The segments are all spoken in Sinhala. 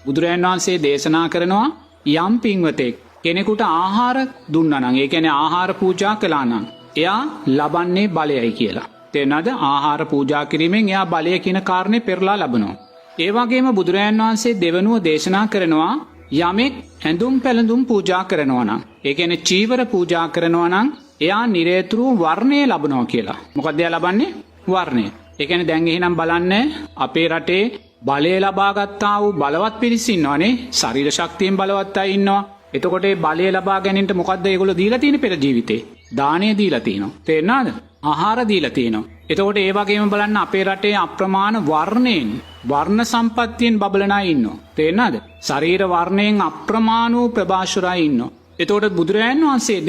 බුදුරජාණන් වහන්සේ දේශනා කරනවා යම් පින්වතෙක් කෙනෙකුට ආහාර දුන්නා නම්, ඒ කියන්නේ ආහාර පූජා කළා නම්, එයා ලබන්නේ බලයයි කියලා. තේනද? ආහාර පූජා කිරීමෙන් එයා බලය කියන කාරණේ පෙරලා ලබනවා. ඒ වගේම බුදුරජාණන් වහන්සේ දෙවනුව දේශනා කරනවා යමෙක් ඇඳුම් පැළඳුම් පූජා කරනවා නම්, ඒ කියන්නේ චීවර පූජා කරනවා නම්, එයා නිරේතුරු වර්ණය ලබනවා කියලා. මොකද එයා ලබන්නේ? වර්ණය. ඒ කියන්නේ දැන් එහෙනම් බලන්න අපේ රටේ බලය ලබා ගත්තා වූ බලවත් පිරිස ඉන්නවනේ. ශරීර ශක්තියෙන් බලවත් අය ඉන්නවා. එතකොට මේ බලය ලබා ගැනීමට මොකද්ද ඒගොල්ලෝ දීලා තියෙන්නේ පෙර ජීවිතේ? දාණය දීලා තියෙනවා. තේරෙනවද? ආහාර දීලා තියෙනවා. එතකොට ඒ වගේම බලන්න අපේ රටේ අප්‍රමාණ වර්ණයෙන්, වර්ණ සම්පත්තියෙන් බබලන අය ඉන්නවා. තේරෙනවද? ශරීර වර්ණයෙන් අප්‍රමාණ වූ ප්‍රභාෂුරයි ඉන්නවා. එතකොට බුදුරජාණන් වහන්සේ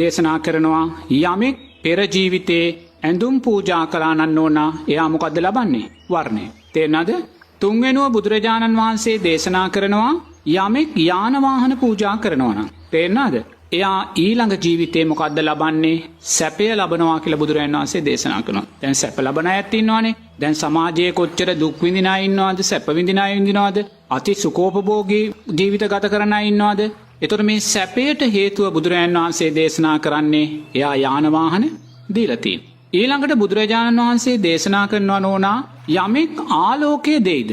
දේශනා කරනවා යමෙක් පෙර ජීවිතේ ඇඳුම් පූජා කළා නම් ඕනා, එයා මොකද්ද ලබන්නේ? වර්ණය. තේරෙනවද? තුන්වෙනුව බුදුරජාණන් වහන්සේ දේශනා කරනවා යමෙක් යාන වාහන පූජා කරනවා නම්, තේරෙනවද? එයා ඊළඟ ජීවිතේ මොකද්ද ලබන්නේ? සැපය ලබනවා කියලා බුදුරජාණන් වහන්සේ දේශනා කරනවා. දැන් සැප ලබන අයත් ඉන්නවනේ. දැන් සමාජයේ කොච්චර දුක් විඳින අය ඉන්නවද? සැප විඳින අය ඉන්නවද? අති සුඛෝපභෝගී ජීවිත ගත කරන අය ඉන්නවද? එතකොට මේ සැපයට හේතුව බුදුරජාණන් වහන්සේ දේශනා කරන්නේ එයා යාන වාහන දීලා තියෙනවා. ඊළඟට බුදුරජාණන් වහන්සේ දේශනා කරනවා නෝනා යමෙක් ආලෝකයේ දෙයිද,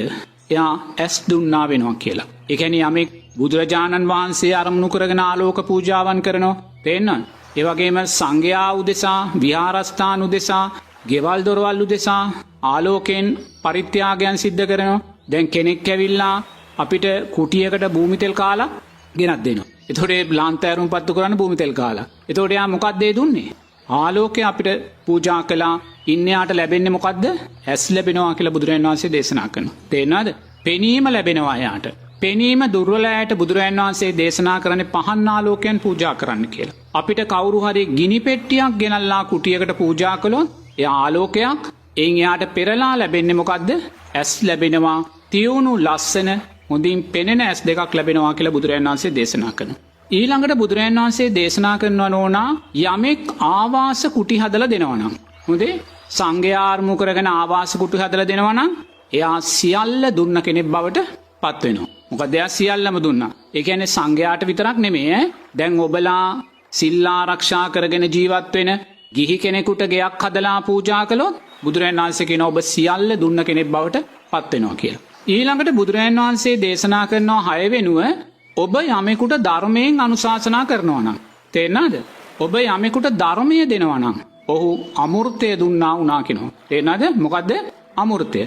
එයා ඇස් දුන්නා වෙනවා කියලා. ඒ කියන්නේ යමෙක් බුදුරජාණන් වහන්සේ අරමුණු කරගෙන ආලෝක පූජාවන් කරනවා. තේරෙනවද? ඒ වගේම සංඝයා උදෙසා, විහාරස්ථාන උදෙසා, ගෙවල් දොරවල් උදෙසා ආලෝකයෙන් පරිත්‍යාගයන් සිද්ධ කරනවා. දැන් කෙනෙක් ඇවිල්ලා අපිට කුටියකට භූමි තෙල් කාලා ගෙනත් දෙනවා. එතකොට ඒ ලාන්තෑරුම් පත්තු කරන්න භූමි තෙල් කාලා. එතකොට එයා මොකක්ද ඒ දුන්නේ? ආලෝකය අපිට පූජා කළා. ඉන්නයාට ලැබෙන්නේ මොකද්ද? ඇස් ලැබෙනවා කියලා බුදුරජාණන් වහන්සේ දේශනා කරනවා. තේරෙනවද? පෙනීම ලැබෙනවා එයාට. පෙනීම දුර්වල අයට බුදුරජාණන් වහන්සේ දේශනා කරන්නේ පහන් ආලෝකයෙන් පූජා කරන්න කියලා. අපිට කවුරු හරි ගිනි පෙට්ටියක් ගෙනල්ලා කුටියකට පූජා කළොත් එයා ආලෝකයක්, එයින් එයාට පෙරලා ලැබෙන්නේ මොකද්ද? ඇස් ලැබෙනවා. තියුණු ලස්සන හොඳින් පෙනෙන ඇස් දෙකක් ලැබෙනවා කියලා බුදුරජාණන් වහන්සේ දේශනා කරනවා. ඊළඟට බුදුරජාණන් වහන්සේ දේශනා කරනවා නෝනා යමෙක් ආවාස කුටි හදලා දෙනවා නම්, හොඳේ සංඝයා ආරමුණු කරගෙන ආවාස කුටි හදලා දෙනවා නම්, එයා සියල්ල දුන්න කෙනෙක් බවට පත් වෙනවා. මොකද එයා සියල්ලම දුන්නා. ඒ කියන්නේ සංඝයාට විතරක් නෙමෙයි දැන් ඔබලා සිල් ආරක්ෂා කරගෙන ජීවත් වෙන ගිහි කෙනෙකුට ගෙයක් හදලා පූජා කළොත් බුදුරජාණන් වහන්සේ කියනවා ඔබ සියල්ල දුන්න කෙනෙක් බවට පත් වෙනවා කියලා. ඊළඟට බුදුරජාණන් වහන්සේ දේශනා කරනවා 6 වෙනුව ඔබ යමෙකුට ධර්මයෙන් අනුශාසනා කරනවා නම්, තේරෙනවද? ඔබ යමෙකුට ධර්මය දෙනවා නම් ඔහු අමෘතය දුන්නා වුණා කියනවා. තේරෙනවද? මොකද්ද අමෘතය?